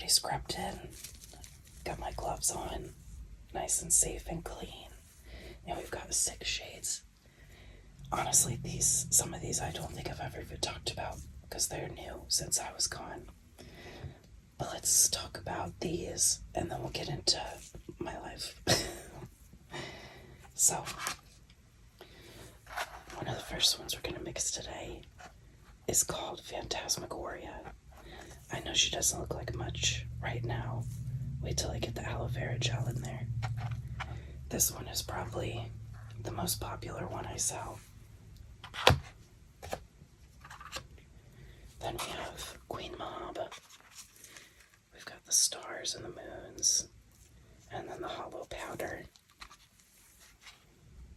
scrubbed in. Got my gloves on, nice and safe and clean. And we've got 6 shades. Honestly, some of these I don't think I've ever even talked about because they're new since I was gone. But let's talk about these and then we'll get into my life. So, one of the first ones we're going to mix today is called Phantasmagoria. I know she doesn't look like much right now. Wait till I get the aloe vera gel in there. This one is probably the most popular one I sell. Then we have Queen Mob. We've got the stars and the moons. And then the hollow powder.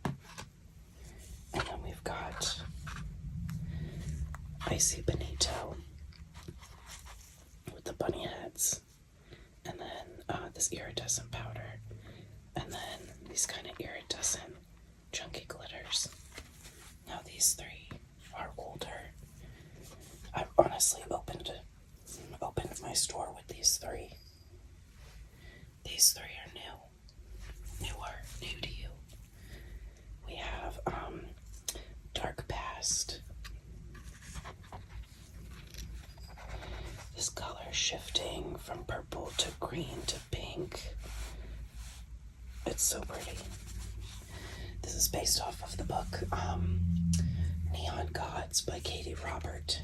And then we've got Icy Bonito with the bunny heads. And then this iridescent powder. And then these kind of iridescent chunky glitters. Now these 3 are older. I've honestly opened my store with these 3. These 3 are new. New to you. We have Dark Past. This color shifting from purple to green to pink. It's so pretty. This is based off of the book Neon Gods by Katie Robert,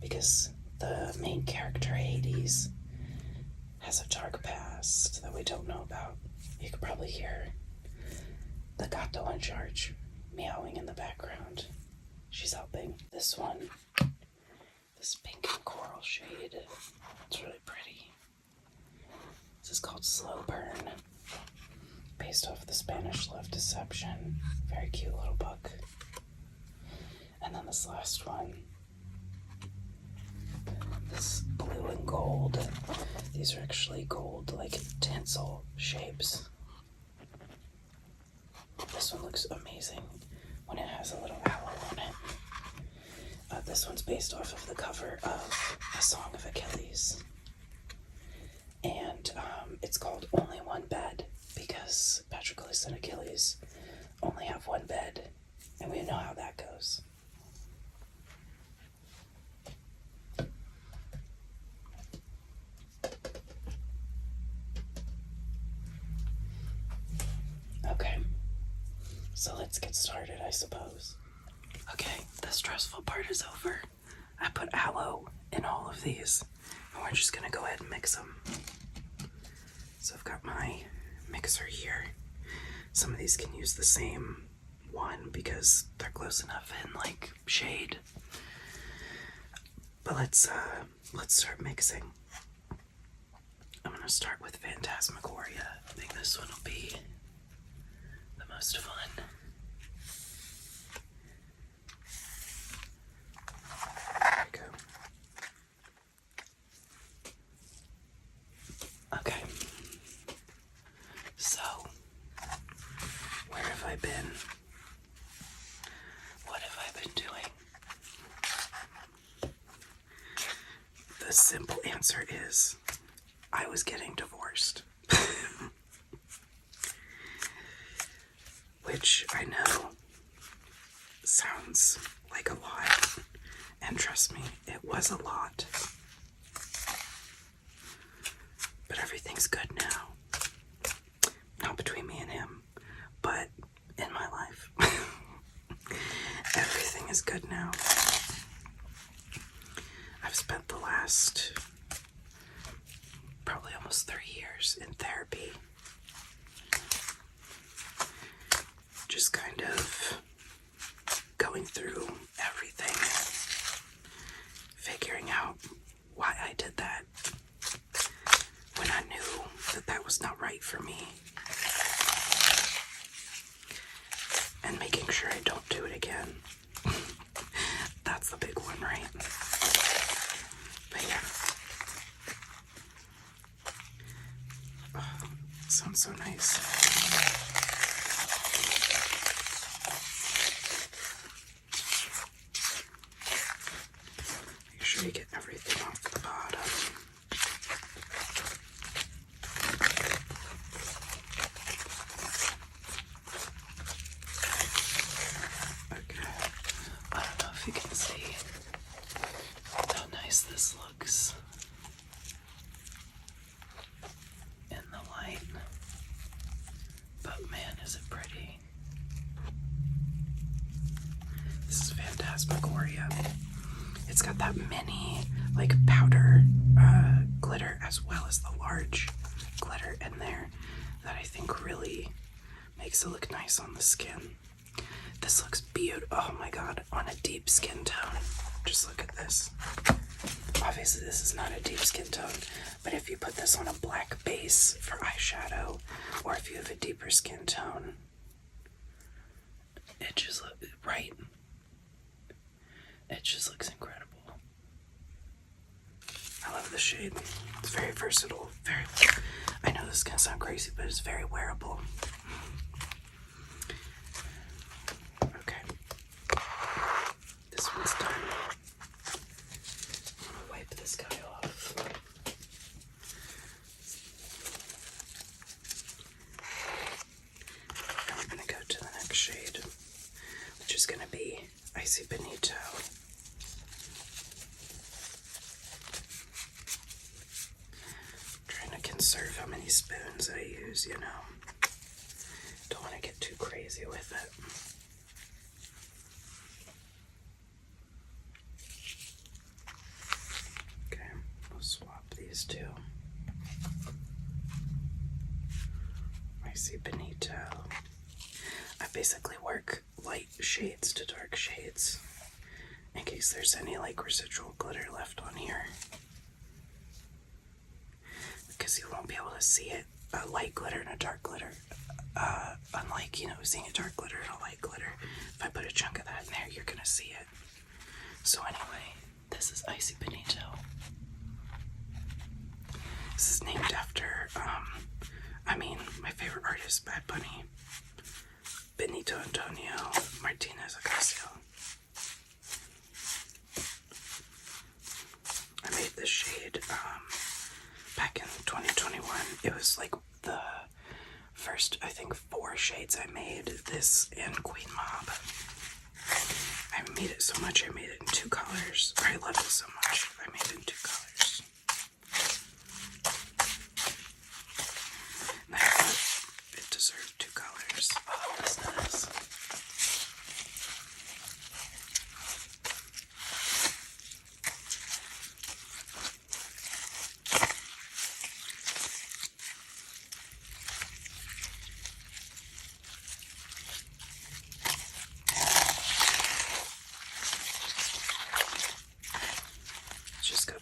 because the main character, Hades, has a dark past that we don't know about. You could probably hear the gato in charge meowing in the background. She's helping. This one, this pink and coral shade, it's really pretty. This is called Slow Burn, based off the Spanish Love Deception. Very cute little book. And then this last one, this blue and gold. These are actually gold, like tinsel shapes. This one looks amazing when it has a little owl on it. This one's based off of the cover of A Song of Achilles. And it's called Only One Bed because Patroclus and Achilles only have one bed. And we know how that goes. Okay, so let's get started, I suppose. Okay, the stressful part is over. I put aloe in all of these, and we're just gonna go ahead and mix them. So I've got my mixer here. Some of these can use the same one because they're close enough in like shade. But let's start mixing. I'm gonna start with Phantasmagoria. I think this one will be the most fun. There we go. Okay. So, where have I been? What have I been doing? The simple answer is I was getting divorced. Which I know sounds like a lot, and trust me, it was a lot. But everything's good now. Not between me and him, but in my life. Everything is good now. I've spent the last probably almost 3 years in therapy. Just kind of going through everything, figuring out why I did that when I knew that that was not right for me, and making sure I don't do it again. That's the big one, right? But yeah. Oh, sounds so nice. Make sure you get everything off the bottom. Phantasmagoria. It's got that mini, like, powder glitter as well as the large glitter in there that I think really makes it look nice on the skin. This looks beautiful. Oh my god, on a deep skin tone. Just look at this. Obviously, this is not a deep skin tone, but if you put this on a black base for eyeshadow, or if you have a deeper skin tone, it just looks right. It just looks incredible. I love the shade. It's very versatile. I know this is gonna sound crazy, but it's very wearable. Okay. This one's done. I'm gonna wipe this guy off. And we're gonna go to the next shade, which is gonna be Icy Benito. Conserve how many spoons I use, you know. Don't want to get too crazy with it. Okay, we'll swap these two. Icy Benito. I basically work light shades to dark shades in case there's any like residual glitter left on here. Because you won't be able to see it, a light glitter and a dark glitter. Unlike, you know, seeing a dark glitter and a light glitter. If I put a chunk of that in there, you're gonna see it. So anyway, this is Icy Benito. This is named after, my favorite artist, Bad Bunny. Benito Antonio Martinez Ocasio. I made this shade, back in 2021. It was like the first, I think, 4 shades I made, this and Queen Mob. I made it so much, I made it in 2 colors. I love it so much, I made it in 2 colors. And I thought it deserved 2 colors. Oh, listen to this.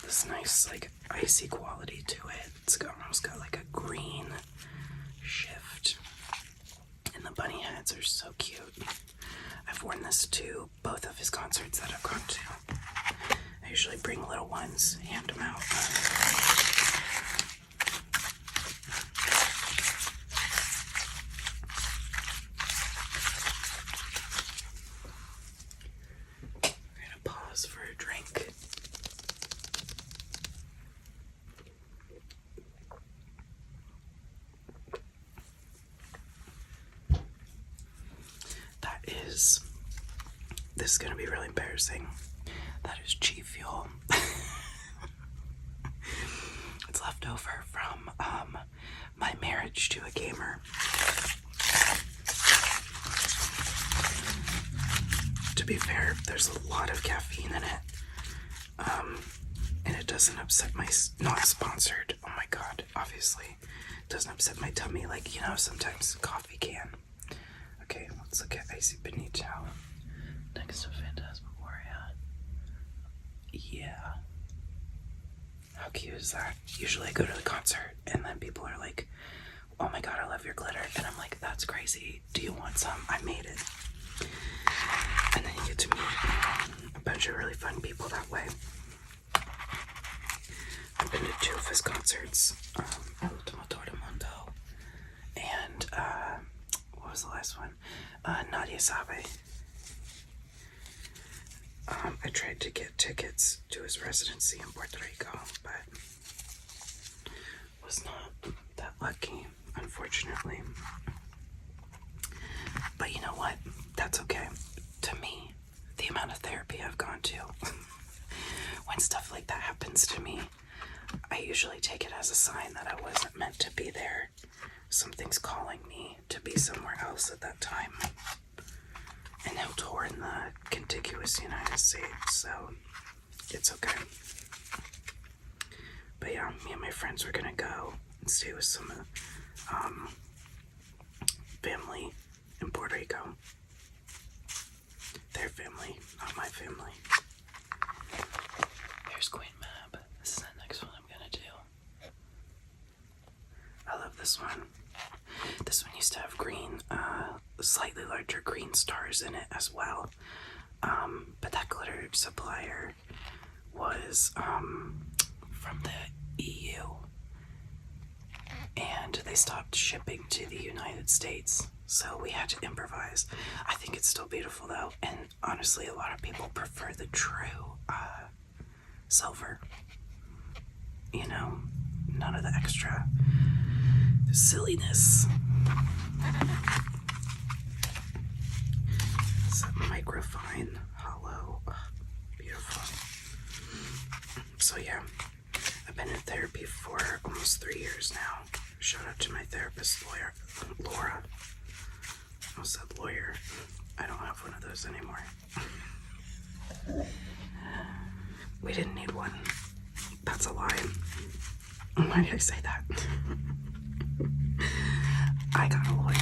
This nice like icy quality to it. It's almost got like a green shift, and the bunny heads are so cute. I've worn this to both of his concerts that I've gone to. I usually bring little ones, hand them out. We're gonna pause for a drink. This is gonna be really embarrassing. That is G Fuel. It's left over from my marriage to a gamer. To be fair, there's a lot of caffeine in it, and it doesn't upset my, not sponsored, oh my god, obviously, it doesn't upset my tummy like, you know, sometimes coffee can. Okay, let's look at Icy Benito. Next to Phantasmagoria. Yeah. How cute is that? Usually I go to the concert and then people are like, oh my god, I love your glitter. And I'm like, that's crazy. Do you want some? I made it. And then you get to meet a bunch of really fun people that way. I've been to 2 of his concerts. El Último Tour del Mundo. And, what was the last one? Nadie Sabe. I tried to get tickets to his residency in Puerto Rico, but was not that lucky, unfortunately. But you know what? That's okay. To me, the amount of therapy I've gone to, when stuff like that happens to me, I usually take it as a sign that I wasn't meant to be there. Something's calling me to be somewhere else at that time. and he'll tour in the contiguous United States, so it's okay. But yeah, me and my friends were gonna go and stay with some family in Puerto Rico. Their family, not my family. Here's Queen Mab. This is the next one I'm gonna do. I love this one. This one used to have green, slightly larger green stars in it as well. But that glitter supplier was from the EU, and they stopped shipping to the United States, so we had to improvise. I think it's still beautiful though, and honestly a lot of people prefer the true silver. You know, none of the extra silliness. It's a microfine hollow. Oh, beautiful. So yeah, I've been in therapy for almost 3 years now. Shout out to my therapist, Laura. I almost said lawyer. I don't have one of those anymore. We didn't need one. That's a lie. Why did I say that? I got a lawyer.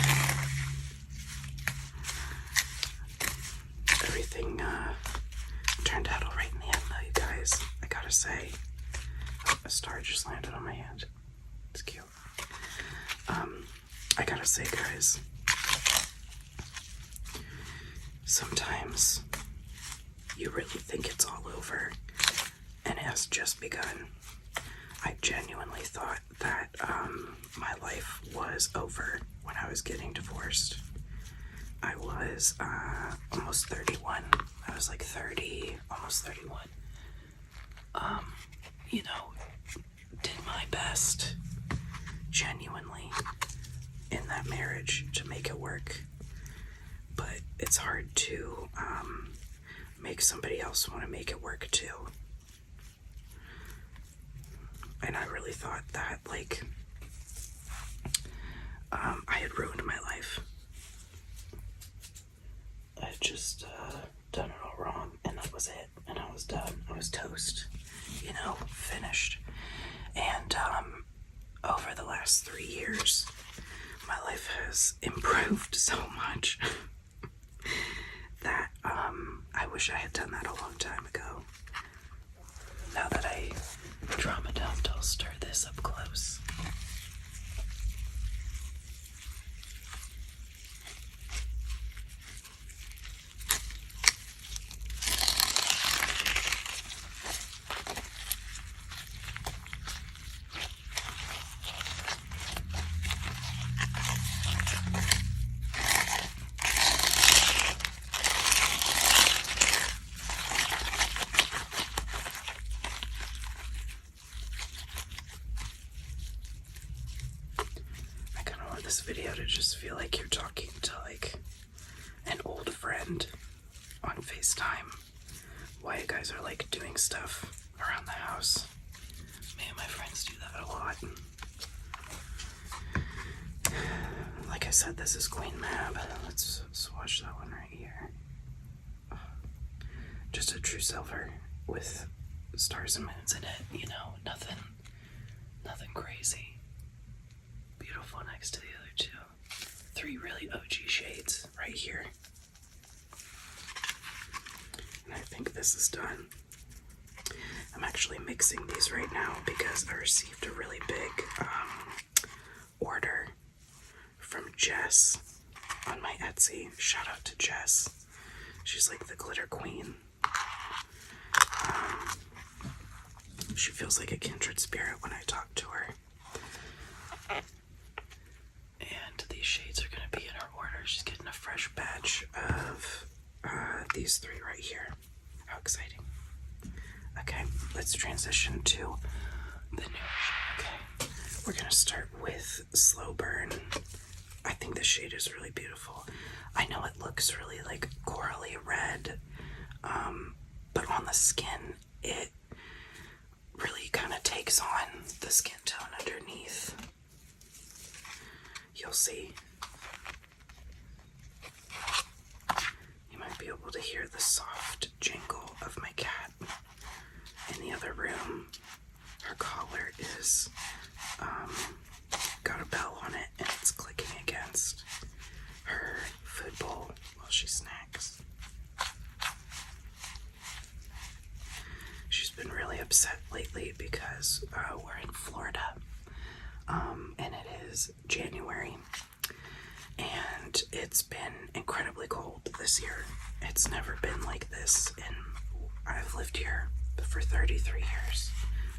Everything turned out alright in the end though, you guys. I gotta say. Oh, a star just landed on my hand. It's cute. I gotta say, guys, sometimes you really think it's all over and it has just begun. I genuinely thought that my life was over when I was getting divorced. I was almost 31. I was like 30, almost 31. You know, did my best, genuinely, in that marriage to make it work. But it's hard to make somebody else want to make it work too. And I really thought that, like, I had ruined my life. I had just done it all wrong, and that was it. And I was done. I was toast. You know, finished. And over the last 3 years, my life has improved so much that I wish I had done that a long time ago. Now that I trauma dumped, I'll stir this up close. This video to just feel like you're talking to like an old friend on FaceTime while you guys are like doing stuff around the house. Me and my friends do that a lot. Like I said, this is Queen Mab. Let's swatch that one right here. Just a true silver with stars and moons in it, you know, nothing crazy. Beautiful next to the other two. 3 really OG shades right here. And I think this is done. I'm actually mixing these right now because I received a really big order from Jess on my Etsy. Shout out to Jess. She's like the glitter queen. She feels like a kindred spirit when I talk to her. And these shades are going to be in her order. She's getting a fresh batch of these 3 right here. How exciting. Okay, let's transition to the new shade. Okay, we're going to start with Slow Burn. I think this shade is really beautiful. I know it looks really like corally red, but on the skin, it really kind of takes on the skin tone underneath. You'll see. to hear the soft jingle of my cat in the other room. Her collar is got a bell on it, and it's clicking against her food bowl while she snacks. She's been really upset lately because we're in Florida, and it is January, and it's been incredibly cold this year. It's never been like this, and I've lived here for 33 years,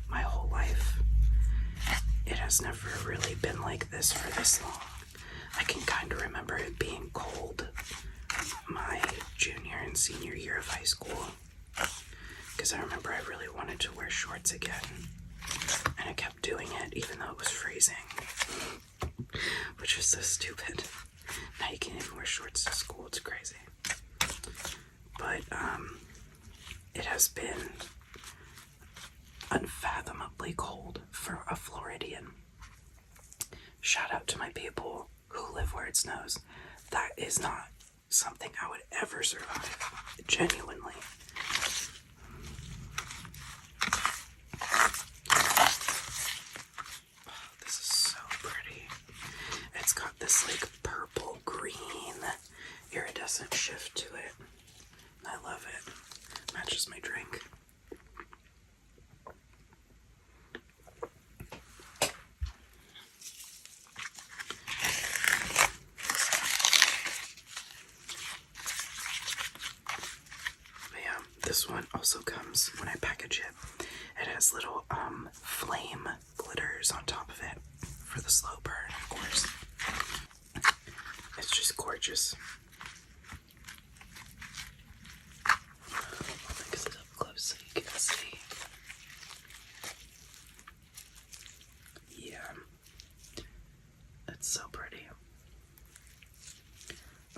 my whole life. It has never really been like this for this long. I can kind of remember it being cold my junior and senior year of high school, because I remember I really wanted to wear shorts again, and I kept doing it even though it was freezing, which is so stupid. Now you can't even wear shorts to school. It's crazy. But it has been unfathomably cold for a Floridian. Shout out to my people who live where it snows. That is not something I would ever survive. Genuinely. Oh, this is so pretty. It's got this like purple green iridescent shift to it. I love it. Matches my drink. This one also comes when I package it. It has little flame glitters on top of it for the slow burn, of course. It's just gorgeous. I'll mix it up close so you can see. Yeah, it's so pretty.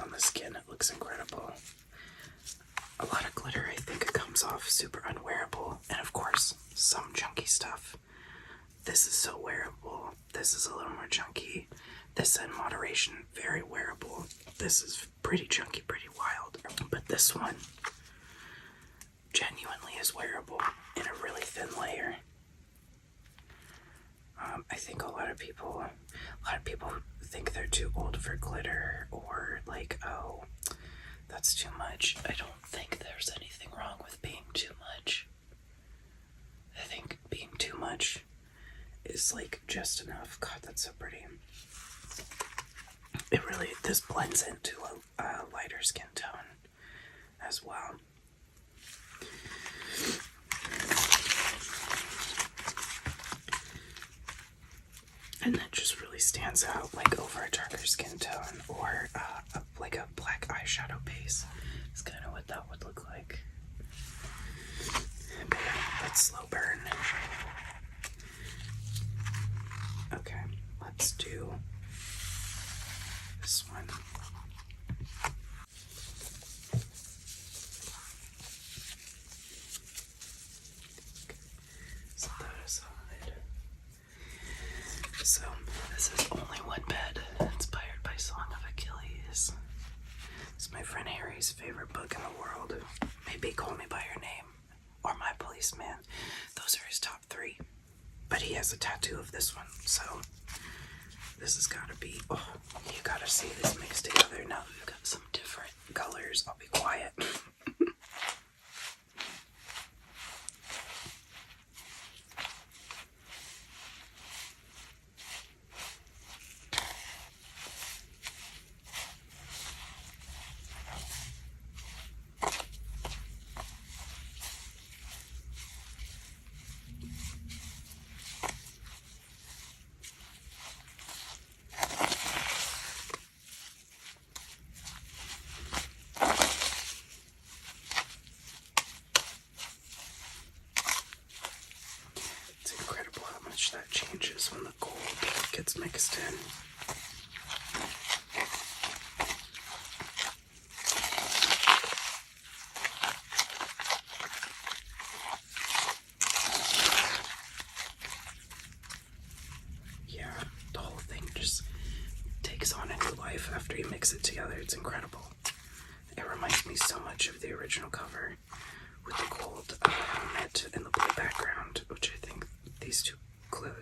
On the skin, it looks incredible. A lot of glitter, I think it comes off super unwearable, and of course, some chunky stuff. This is so wearable. This is a little more chunky. This in moderation, very wearable. This is pretty chunky, pretty wild. But this one genuinely is wearable in a really thin layer. I think a lot of people think they're too old for glitter, or like, oh, that's too much. I don't think there's anything wrong with being too much. I think being too much is like just enough. God, that's so pretty. It really, this blends into a lighter skin tone as well. And that just really stands out, like over a darker skin tone, or like a black eyeshadow base. It's kind of what that would look like. But yeah, let's slow burn. Okay, let's do this one. Set that aside. So, this is Only One Bed, inspired by Song of Achilles. It's my friend Harry's favorite book in the world. Maybe Call Me By Your Name or My Policeman. Those are his top 3. But he has a tattoo of this one, so this has got to be, oh, you gotta see this mixed together. Now that we've got some different colors, I'll be quiet. That changes when the gold gets mixed in. Yeah, the whole thing just takes on a new life after you mix it together. It's incredible. It reminds me so much of the original cover with the gold helmet and the blue background, which I think these two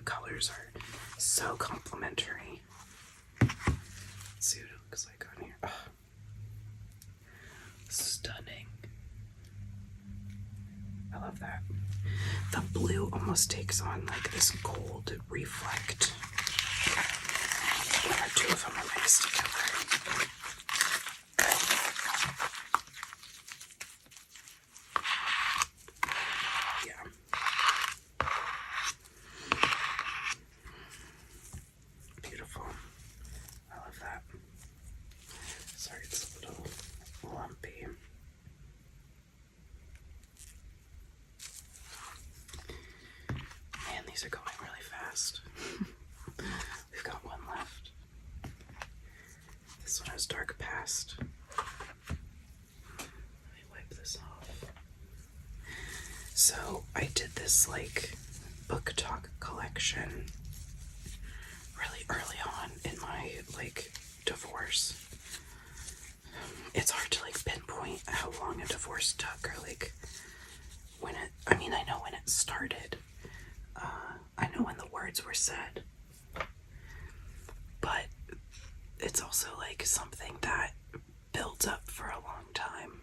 colors are so complementary. Let's see what it looks like on here. Oh. Stunning. I love that. The blue almost takes on like this gold reflect. Where two of them are mixed together. Beautiful. I love that. Sorry, it's a little lumpy. Man, these are going really fast. We've got one left. This one has dark past. Let me wipe this off. So I did this like book talk collection really early on in my like divorce. It's hard to like pinpoint how long a divorce took or like when it, I mean, I know when it started. I know when the words were said. But it's also like something that builds up for a long time.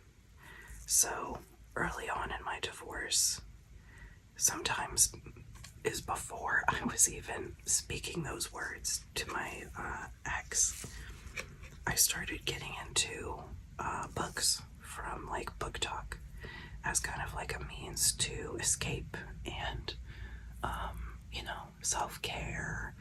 So early on in my divorce, sometimes is before I was even speaking those words to my ex, I started getting into books from like book talk as kind of like a means to escape and self-care,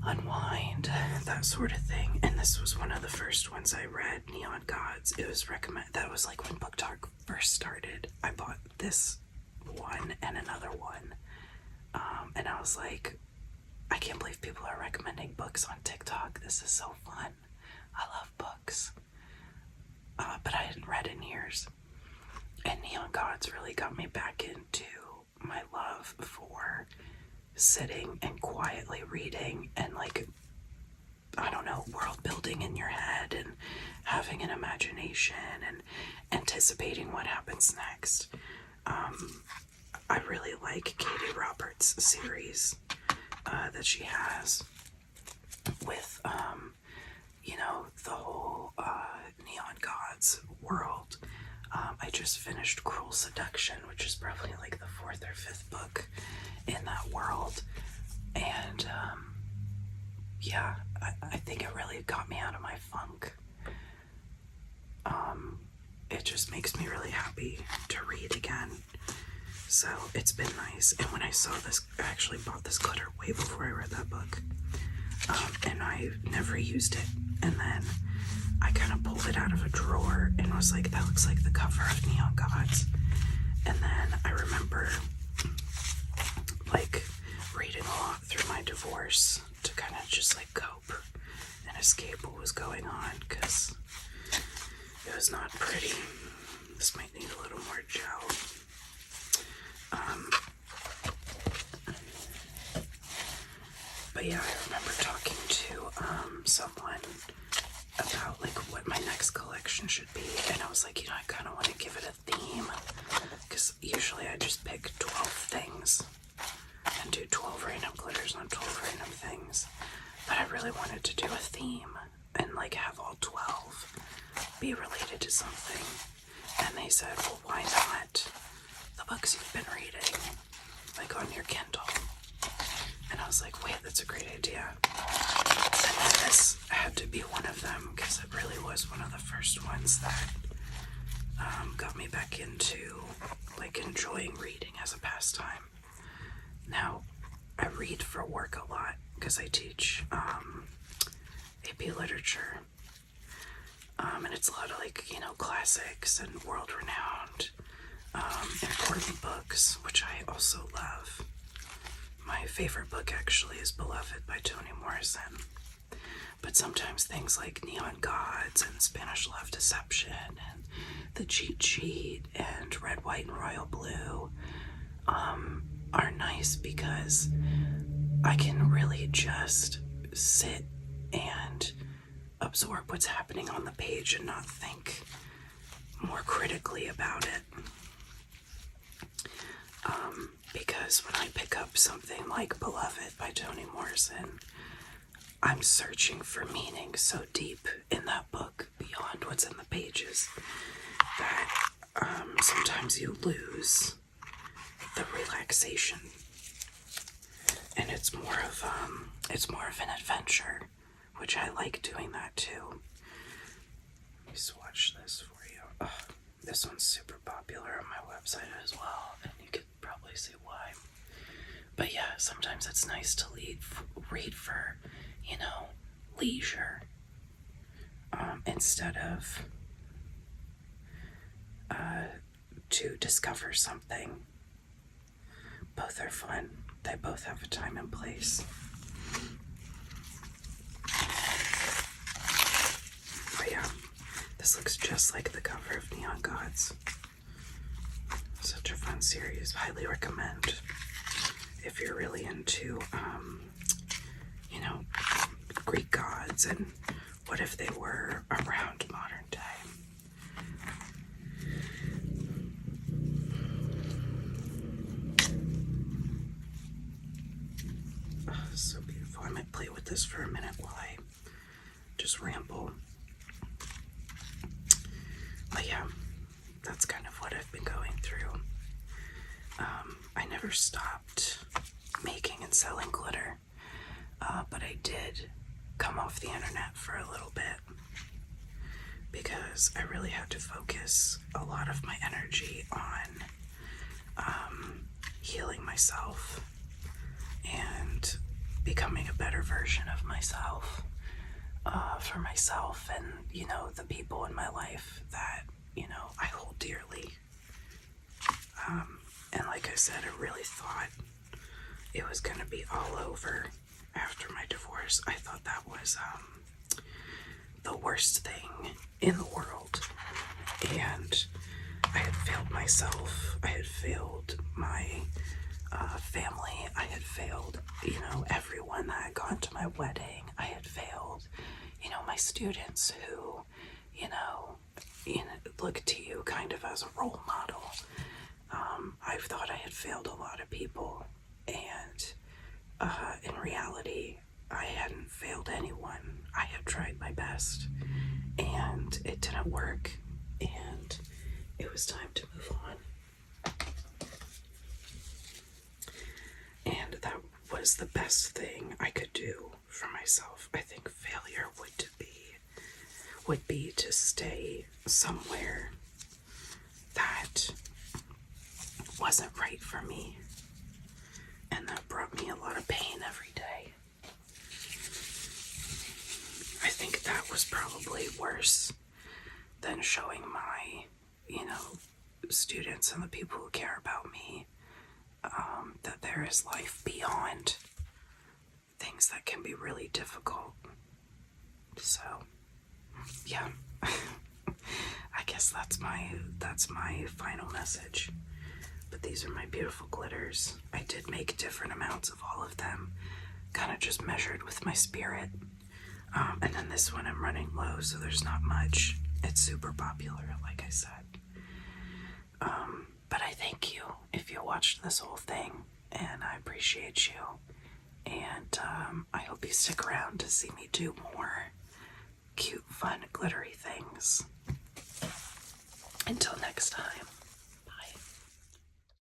unwind, that sort of thing. And this was one of the first ones I read, Neon Gods. It was recommended. That was like when book talk first started. I bought this one and another one, and I was like, I can't believe people are recommending books on TikTok. This is so fun. I love books. But I hadn't read in years. And Neon Gods really got me back into my love for sitting and quietly reading and like, I don't know, world building in your head and having an imagination and anticipating what happens next. I really like Katie Roberts' series that she has with, the whole Neon Gods world. I just finished Cruel Seduction, which is probably like the 4th or 5th book in that world. And I think it really got me out of my funk. It just makes me really happy to read again. So it's been nice. And when I saw this, I actually bought this glitter way before I read that book. And I never used it. And then I kind of pulled it out of a drawer and was like, that looks like the cover of Neon Gods. And then I remember like reading a lot through my divorce to kind of just like cope and escape what was going on, because it was not pretty. This might need a little more gel. But yeah, I remember talking to someone about like what my next collection should be, and I was like, I kind of want to give it a theme, because usually I just pick 12 things and do 12 random glitters on 12 random things, but I really wanted to do a theme and like have all 12 be related to something. And they said, well, why not the books you've been reading, like on your Kindle? And I was like, wait, that's a great idea. And then this had to be one of them, because it really was one of the first ones that got me back into like enjoying reading as a pastime. Now, I read for work a lot because I teach AP literature. And it's a lot of like, classics and world-renowned important books, which I also love. My favorite book actually is Beloved by Toni Morrison. But sometimes things like Neon Gods and Spanish Love Deception and The Cheat Sheet and Red, White, and Royal Blue are nice because I can really just sit and absorb what's happening on the page and not think more critically about it. Because when I pick up something like Beloved by Toni Morrison, I'm searching for meaning so deep in that book beyond what's in the pages that sometimes you lose the relaxation, and it's more of an adventure, which I like doing that too. Let me swatch this for you. Oh, this one's super popular on my website as well, and you could probably see why. But yeah, sometimes it's nice to read for, leisure, instead of to discover something. Both are fun. They both have a time and place. But yeah, this looks just like the cover of Neon Gods. Such a fun series. Highly recommend if you're really into, Greek gods and what if they were around modern day. Oh, so beautiful. I might play with this for a minute while I just ramble. But yeah, that's kind of what I've been going through. I never stopped making and selling glitter, but I did come off the internet for a little bit because I really had to focus a lot of my energy on healing myself and becoming a better version of myself, for myself and, the people in my life that, I hold dearly. And like I said, I really thought it was going to be all over after my divorce. I thought that was the worst thing in the world. And I had failed myself. I had failed my family. I had failed, everyone that had gone to my wedding. I had failed, my students who, look to you kind of as a role model. I thought I had failed a lot of people, and in reality, I hadn't failed anyone. I had tried my best, and it didn't work, and it was time to move on. And that was the best thing I could do for myself. I think failure would be to stay somewhere that wasn't right for me, and that brought me a lot of pain every day. I think that was probably worse than showing my, students and the people who care about me, that there is life beyond things that can be really difficult. So, yeah, I guess that's my final message. But these are my beautiful glitters. I did make different amounts of all of them, kind of just measured with my spirit. And then this one I'm running low, so there's not much. It's super popular, like I said. But I thank you if you watched this whole thing, and I appreciate you. And I hope you stick around to see me do more cute, fun, glittery things. Until next time.